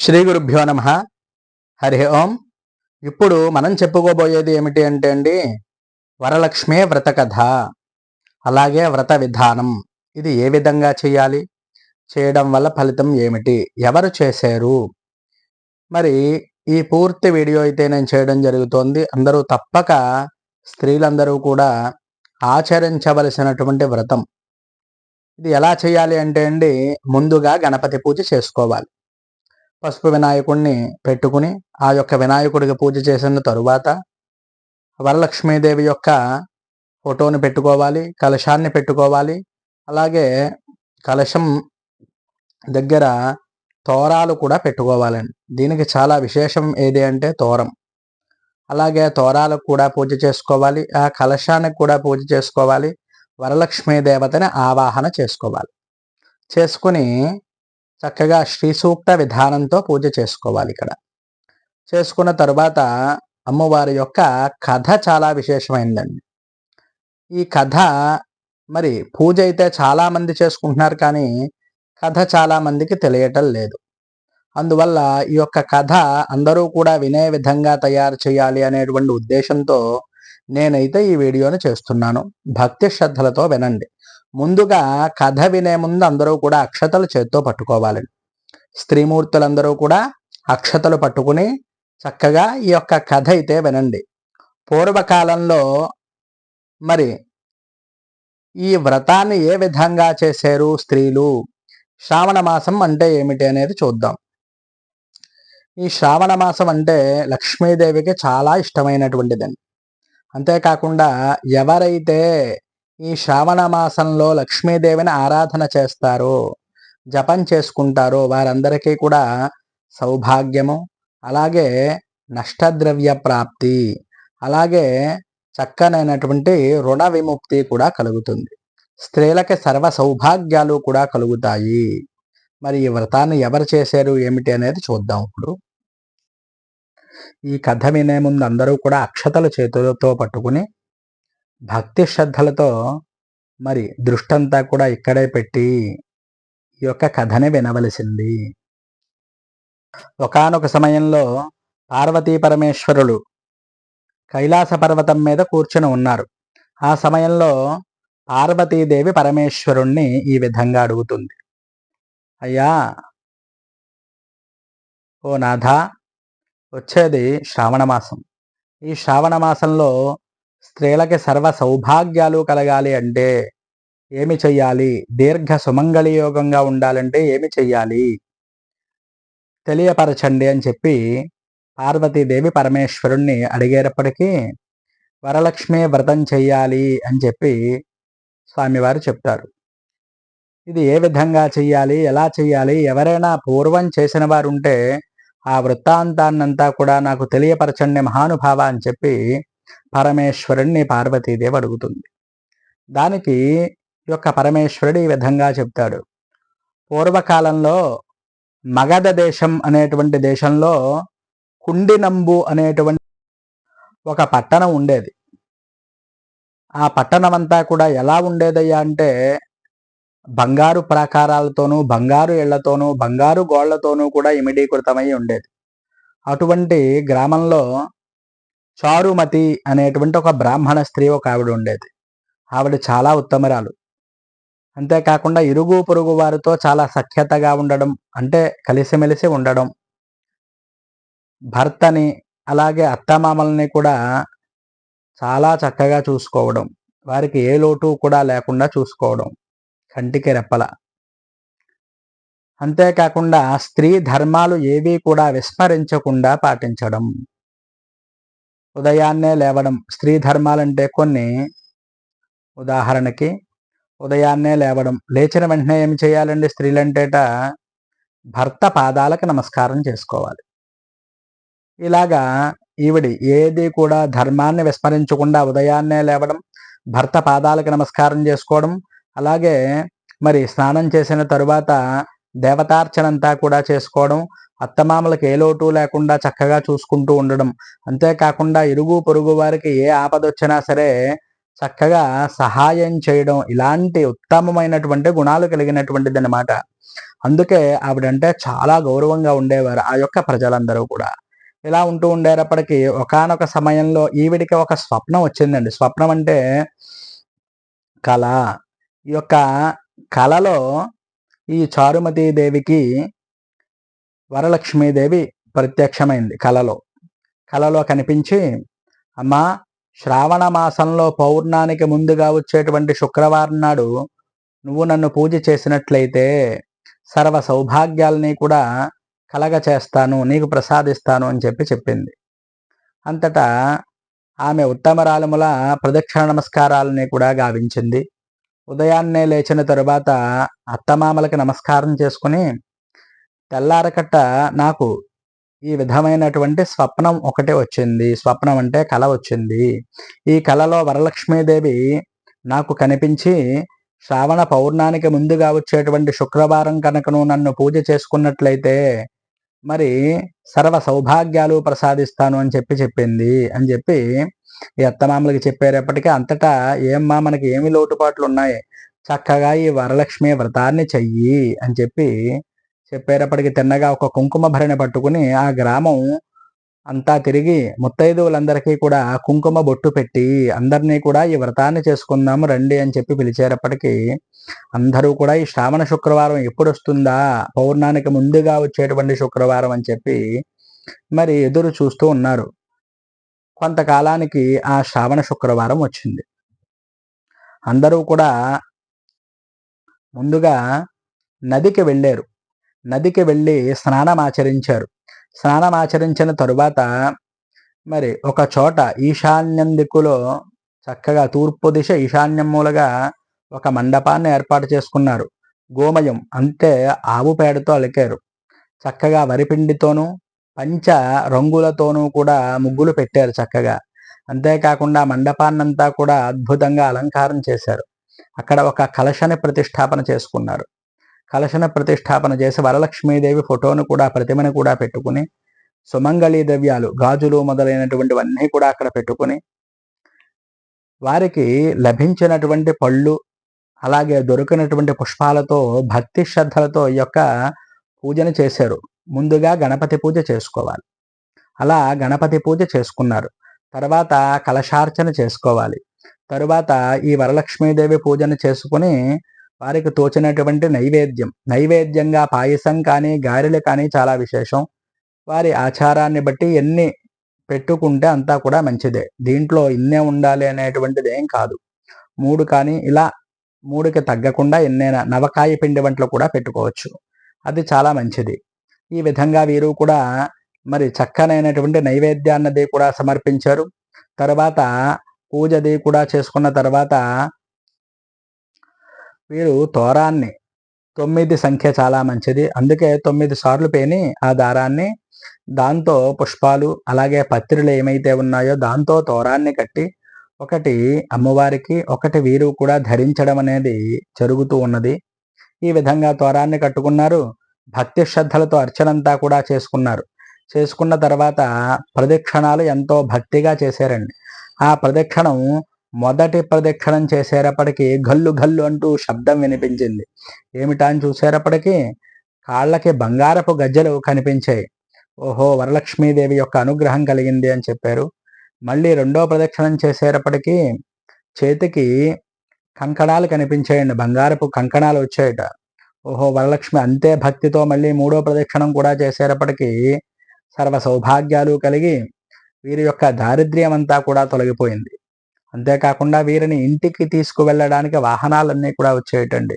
శ్రీ గురుభ్యో నమ. హరి ఓం. ఇప్పుడు మనం చెప్పుకోబోయేది ఏమిటి అంటే అండి, వరలక్ష్మే వ్రత కథ, అలాగే వ్రత విధానం. ఇది ఏ విధంగా చేయాలి, చేయడం వల్ల ఫలితం ఏమిటి, ఎవరు చేశారు, మరి ఈ పూర్తి వీడియో అయితే నేను చేయడం జరుగుతోంది. అందరూ తప్పక, స్త్రీలందరూ కూడా ఆచరించవలసినటువంటి వ్రతం. ఇది ఎలా చేయాలి అంటే అండి, ముందుగా గణపతి పూజ చేసుకోవాలి. పసుపు వినాయకుడిని పెట్టుకుని ఆ యొక్క వినాయకుడికి పూజ చేసిన తరువాత వరలక్ష్మీదేవి యొక్క ఫోటోని పెట్టుకోవాలి, కలశాన్ని పెట్టుకోవాలి. అలాగే కలశం దగ్గర తోరాలు కూడా పెట్టుకోవాలండి. దీనికి చాలా విశేషం ఏది అంటే తోరం. అలాగే తోరాలకు కూడా పూజ చేసుకోవాలి, ఆ కలశానికి కూడా పూజ చేసుకోవాలి. వరలక్ష్మీ దేవతని ఆవాహన చేసుకోవాలి. చేసుకుని చక్కగా శ్రీ సూక్త విధానంతో పూజ చేసుకోవాలి. ఇక్కడ చేసుకున్న తరువాత అమ్మవారి యొక్క కథ చాలా విశేషమైందండి. ఈ కథ మరి పూజ అయితే చాలా మంది చేసుకుంటున్నారు, కానీ కథ చాలా మందికి తెలియటం లేదు. అందువల్ల ఈ యొక్క కథ అందరూ కూడా వినే విధంగా తయారు చేయాలి అనేటువంటి ఉద్దేశంతో నేనైతే ఈ వీడియోని చేస్తున్నాను. భక్తి శ్రద్ధలతో వినండి. ముందుగా కథ వినే ముందు అందరూ కూడా అక్షతలు చేత్తో పట్టుకోవాలండి. స్త్రీమూర్తులందరూ కూడా అక్షతలు పట్టుకుని చక్కగా ఈ యొక్క కథ అయితే వినండి. పూర్వకాలంలో మరి ఈ వ్రతాన్ని ఏ విధంగా చేశారు స్త్రీలు, శ్రావణ మాసం అంటే ఏమిటి అనేది చూద్దాం. ఈ శ్రావణ మాసం అంటే లక్ష్మీదేవికి చాలా ఇష్టమైనటువంటిదండి. అంతేకాకుండా ఎవరైతే ఈ శ్రావణ మాసంలో లక్ష్మీదేవిని ఆరాధన చేస్తారో, జపం చేసుకుంటారో వారందరికీ కూడా సౌభాగ్యము, అలాగే నష్టద్రవ్య ప్రాప్తి, అలాగే చక్కనైనటువంటి రుణ విముక్తి కూడా కలుగుతుంది. స్త్రీలకి సర్వ సౌభాగ్యాలు కూడా కలుగుతాయి. మరి ఈ వ్రతాన్ని ఎవరు చేశారు ఏమిటి అనేది చూద్దాం. ఇప్పుడు ఈ కథ వినే ముందు అందరూ కూడా అక్షతల చేతులతో పట్టుకుని భక్తి శ్రద్ధలతో మరి దృష్టంతా కూడా ఇక్కడే పెట్టి ఈ యొక్క కథని వినవలసింది. ఒకానొక సమయంలో పార్వతీ పరమేశ్వరులు కైలాస పర్వతం మీద కూర్చుని ఉన్నారు. ఆ సమయంలో పార్వతీదేవి పరమేశ్వరుణ్ణి ఈ విధంగా అడుగుతుంది. అయ్యా, ఓ నాథా, వచ్చేది శ్రావణ మాసం. ఈ శ్రావణ మాసంలో స్త్రీలకి సర్వ సౌభాగ్యాలు కలగాలి అంటే ఏమి చెయ్యాలి, దీర్ఘ సుమంగళి యోగంగా ఉండాలంటే ఏమి చెయ్యాలి తెలియపరచండి అని చెప్పి పార్వతీదేవి పరమేశ్వరుణ్ణి అడిగేటప్పటికీ వరలక్ష్మి వ్రతం చెయ్యాలి అని చెప్పి స్వామివారు చెప్తారు. ఇది ఏ విధంగా చెయ్యాలి, ఎలా చెయ్యాలి, ఎవరైనా పూర్వం చేసిన వారు ఉంటే ఆ వృత్తాంతాన్నంతా కూడా నాకు తెలియపరచండి మహానుభావ అని చెప్పి పరమేశ్వరుణ్ణి పార్వతీదేవి అడుగుతుంది. దానికి ఈ యొక్క పరమేశ్వరుడు ఈ విధంగా చెప్తాడు. పూర్వకాలంలో మగధ దేశం అనేటువంటి దేశంలో కుండినంబు అనేటువంటి ఒక పట్టణం ఉండేది. ఆ పట్టణం అంతా కూడా ఎలా ఉండేదయ్యా అంటే బంగారు ప్రాకారాలతోనూ, బంగారు ఇళ్లతోనూ, బంగారు గోళ్లతోనూ కూడా ఇమిడీకృతమై ఉండేది. అటువంటి గ్రామంలో చారుమతి అనేటువంటి ఒక బ్రాహ్మణ స్త్రీ ఒక ఆవిడ ఉండేది. ఆవిడ చాలా ఉత్తమరాలు. అంతేకాకుండా ఇరుగు పొరుగు వారితో చాలా సఖ్యతగా ఉండడం, అంటే కలిసిమెలిసి ఉండడం, భర్తని అలాగే అత్తమామల్ని కూడా చాలా చక్కగా చూసుకోవడం, వారికి ఏ లోటు కూడా లేకుండా చూసుకోవడం, కంటికి రెప్పల. అంతేకాకుండా స్త్రీ ధర్మాలు ఏవీ కూడా విస్మరించకుండా పాటించడం. ఉదయాన్నే లేవడం. స్త్రీ ధర్మాలంటే కొన్ని, ఉదాహరణకి ఉదయాన్నే లేవడం. లేచిన వెంటనే ఏమి చేయాలండి స్త్రీలంటేట భర్త పాదాలకు నమస్కారం చేసుకోవాలి. ఇలాగా ఈవిడి ఏది కూడా ధర్మాన్ని విస్మరించకుండా ఉదయాన్నే లేవడం, భర్త పాదాలకు నమస్కారం చేసుకోవడం, అలాగే మరి స్నానం చేసిన తరువాత దేవతార్చనంతా కూడా చేసుకోవడం, అత్తమామలకు ఏ లోటు లేకుండా చక్కగా చూసుకుంటూ ఉండడం, అంతేకాకుండా ఇరుగు పొరుగు వారికి ఏ ఆపదొచ్చినా సరే చక్కగా సహాయం చేయడం, ఇలాంటి ఉత్తమమైనటువంటి గుణాలు కలిగినటువంటిది అన్నమాట. అందుకే ఆవిడంటే చాలా గౌరవంగా ఉండేవారు ఆ యొక్క ప్రజలందరూ కూడా. ఇలా ఉంటూ ఉండేటప్పటికీ ఒకానొక సమయంలో ఈవిడికి ఒక స్వప్నం వచ్చిందండి. స్వప్నం అంటే కళ. ఈ యొక్క కళలో ఈ చారుమతీ దేవికి వరలక్ష్మీదేవి ప్రత్యక్షమైంది కలలో. కలలో కనిపించి, అమ్మా, శ్రావణ మాసంలో పౌర్ణానికి ముందుగా వచ్చేటువంటి శుక్రవారం నాడు నువ్వు నన్ను పూజ చేసినట్లయితే సర్వ సౌభాగ్యాల్ని కూడా కలగ చేస్తాను, నీకు ప్రసాదిస్తాను అని చెప్పింది. అంతటా ఆమె ఉత్తమరాలముల ప్రదక్షిణ నమస్కారాలని కూడా గావించింది. ఉదయాన్నే లేచిన తరువాత అత్తమామలకి నమస్కారం చేసుకుని, తెల్లారకట్ట నాకు ఈ విధమైనటువంటి స్వప్నం ఒకటి వచ్చింది. స్వప్నం అంటే కల వచ్చింది. ఈ కలలో వరలక్ష్మీదేవి నాకు కనిపించి, శ్రావణ పౌర్ణానికి ముందుగా వచ్చేటువంటి శుక్రవారం కనుక నువ్వు నన్ను పూజ చేసుకున్నట్లయితే మరి సర్వ సౌభాగ్యాలు ప్రసాదిస్తాను అని చెప్పింది అని చెప్పి ఈ అత్తమామలకి చెప్పేటప్పటికీ, అంతటా ఏమ్మా మనకి ఏమి లోటుపాట్లు ఉన్నాయి, చక్కగా ఈ వరలక్ష్మి వ్రతాన్ని చెయ్యి అని చెప్పేటప్పటికి తిన్నగా ఒక కుంకుమ భరిణి పట్టుకుని ఆ గ్రామం అంతా తిరిగి ముత్తైదువులందరికీ కూడా కుంకుమ బొట్టు పెట్టి అందరినీ కూడా ఈ వ్రతాన్ని చేసుకుందాము రండి అని పిలిచేటప్పటికీ అందరూ కూడా ఈ శ్రావణ శుక్రవారం ఎప్పుడు వస్తుందా, పౌర్ణానికి ముందుగా వచ్చేటువంటి శుక్రవారం అని మరి ఎదురు చూస్తూ ఉన్నారు. కొంతకాలానికి ఆ శ్రావణ శుక్రవారం వచ్చింది. అందరూ కూడా ముందుగా నదికి వెళ్ళారు. నదికి వెళ్ళి స్నానమాచరించారు. స్నానమాచరించిన తరువాత మరి ఒక చోట ఈశాన్యం దిక్కులో చక్కగా తూర్పు దిశ ఈశాన్యం మూలగా ఒక మండపాన్ని ఏర్పాటు చేసుకున్నారు. గోమయం అంటే ఆవు పేడతో అలికారు. చక్కగా వరిపిండితోనూ పంచ రంగులతోనూ కూడా ముగ్గులు పెట్టారు చక్కగా. అంతేకాకుండా మండపాన్నంతా కూడా అద్భుతంగా అలంకారం చేశారు. అక్కడ ఒక కలశని ప్రతిష్టాపన చేసుకున్నారు. కలశన ప్రతిష్టాపన చేసి వరలక్ష్మీదేవి ఫోటోను కూడా ప్రతిమను కూడా పెట్టుకుని, సుమంగళీ ద్రవ్యాలు గాజులు మొదలైనటువంటివన్నీ కూడా అక్కడ పెట్టుకుని, వారికి లభించినటువంటి పళ్ళు అలాగే దొరికినటువంటి పుష్పాలతో భక్తి శ్రద్ధలతో ఈ యొక్క పూజను చేశారు. ముందుగా గణపతి పూజ చేసుకోవాలి. అలా గణపతి పూజ చేసుకున్నారు. తర్వాత కలశార్చన చేసుకోవాలి. తరువాత ఈ వరలక్ష్మీదేవి పూజను చేసుకుని వారికి తోచినటువంటి నైవేద్యంగా పాయసం కానీ గారెలు కానీ చాలా విశేషం. వారి ఆచారాన్ని బట్టి ఎన్ని పెట్టుకుంటే అంతా కూడా మంచిదే. దీంట్లో ఇన్నే ఉండాలి అనేటువంటిది ఏం కాదు. 3 కానీ ఇలా 3కి తగ్గకుండా ఎన్నైనా నవకాయ పిండి వంటలు కూడా పెట్టుకోవచ్చు. అది చాలా మంచిది. ఈ విధంగా వీరు కూడా మరి చక్కనైనటువంటి నైవేద్యాన్నది కూడా సమర్పించారు. తర్వాత పూజది కూడా చేసుకున్న తర్వాత వీరు తోరాన్ని 9 సంఖ్య చాలా మంచిది. అందుకే 9 సార్లు పేని ఆ దారాన్ని దాంతో పుష్పాలు అలాగే పత్రులు ఏమైతే ఉన్నాయో దాంతో తోరాన్ని కట్టి ఒకటి అమ్మవారికి ఒకటి వీరు కూడా ధరించడం అనేది జరుగుతూ ఉన్నది. ఈ విధంగా తోరాన్ని కట్టుకున్నారు. భక్తి శ్రద్ధలతో అర్చనంతా కూడా చేసుకున్న తర్వాత ప్రదక్షిణాలు ఎంతో భక్తిగా చేశారండి. ఆ ప్రదక్షిణం మొదటి ప్రదక్షిణం చేసేటప్పటికి గల్లు గల్లు అంటూ శబ్దం వినిపించింది. ఏమిటా అని చూసేటప్పటికి కాళ్ళకి బంగారపు గజ్జలు కనిపించాయి. ఓహో, వరలక్ష్మీదేవి యొక్క అనుగ్రహం కలిగింది అని చెప్పారు. మళ్ళీ రెండో ప్రదక్షిణం చేసేటప్పటికి చేతికి కంకణాలు కనిపించాయండి. బంగారపు కంకణాలు వచ్చాయట. ఓహో, వరలక్ష్మి అంతే భక్తితో మళ్ళీ మూడో ప్రదక్షిణం కూడా చేసేటప్పటికి సర్వ సౌభాగ్యాలు కలిగి వీరి యొక్క దారిద్ర్యం అంతా కూడా తొలగిపోయింది. అంతేకాకుండా వీరిని ఇంటికి తీసుకువెళ్ళడానికి వాహనాలన్నీ కూడా వచ్చేయటండి.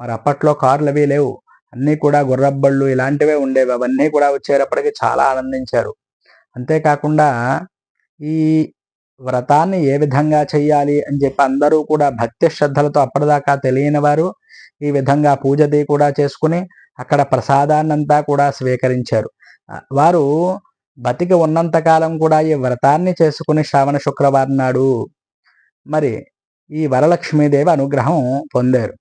మరి అప్పట్లో కార్లు అవి లేవు, అన్నీ కూడా గుర్రబ్బళ్ళు ఇలాంటివే ఉండేవి. అవన్నీ కూడా వచ్చేటప్పటికి చాలా ఆనందించారు. అంతేకాకుండా ఈ వ్రతాన్ని ఏ విధంగా చెయ్యాలి అని అందరూ కూడా భక్తి శ్రద్ధలతో అప్పటిదాకా తెలియని వారు ఈ విధంగా పూజది కూడా చేసుకుని అక్కడ ప్రసాదాన్నంతా కూడా స్వీకరించారు. వారు బతికి ఉన్నంతకాలం కూడా ఈ వ్రతాన్ని చేసుకుని శ్రావణ శుక్రవారం నాడు మరి ఈ వరలక్ష్మీదేవి అనుగ్రహం పొందారు.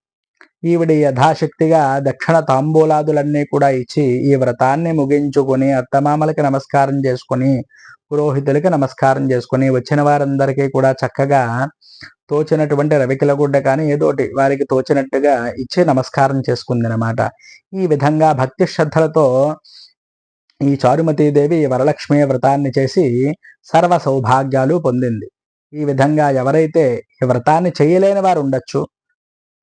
ఈవిడ యథాశక్తిగా దక్షిణ తాంబూలాదులన్నీ కూడా ఇచ్చి ఈ వ్రతాన్ని ముగించుకొని అత్తమామలకి నమస్కారం చేసుకుని పురోహితులకి నమస్కారం చేసుకుని వచ్చిన వారందరికీ కూడా చక్కగా తోచినటువంటి రవికిల గుడ్డ కానీ ఏదోటి వారికి తోచినట్టుగా ఇచ్చి నమస్కారం చేసుకుందనమాట. ఈ విధంగా భక్తి శ్రద్ధలతో ఈ చారుమతీదేవి వరలక్ష్మి వ్రతాన్ని చేసి సర్వ సౌభాగ్యాలు పొందింది. ఈ విధంగా ఎవరైతే ఈ వ్రతాన్ని చేయలేని వారు ఉండొచ్చు,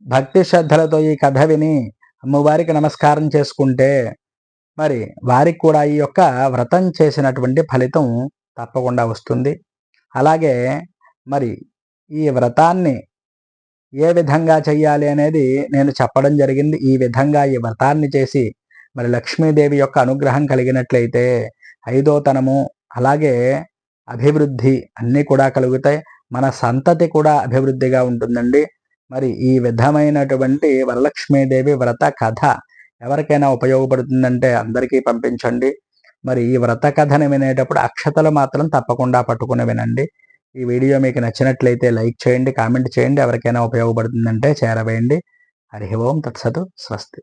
భక్తి శ్రద్ధలతో ఈ కథ విని అమ్మవారికి నమస్కారం చేసుకుంటే మరి వారికి కూడా ఈ యొక్క వ్రతం చేసినటువంటి ఫలితం తప్పకుండా వస్తుంది. అలాగే మరి ఈ వ్రతాన్ని ఏ విధంగా చెయ్యాలి అనేది నేను చెప్పడం జరిగింది. ఈ విధంగా ఈ వ్రతాన్ని చేసి మరి లక్ష్మీదేవి యొక్క అనుగ్రహం కలిగినట్లయితే ఐదోతనము అలాగే అభివృద్ధి అన్నీ కూడా కలుగుతాయి. మన సంతతి కూడా అభివృద్ధిగా ఉంటుందండి. మరి ఈ విధమైనటువంటి వరలక్ష్మీదేవి వ్రత కథ ఎవరికైనా ఉపయోగపడుతుందంటే అందరికీ పంపించండి. మరి ఈ వ్రత కథని వినేటప్పుడు అక్షతలు మాత్రం తప్పకుండా పట్టుకుని వినండి. ఈ వీడియో మీకు నచ్చినట్లయితే లైక్ చేయండి, కామెంట్ చేయండి. ఎవరికైనా ఉపయోగపడుతుందంటే చేరవేయండి. హరి ఓం తత్సతు. స్వస్తి.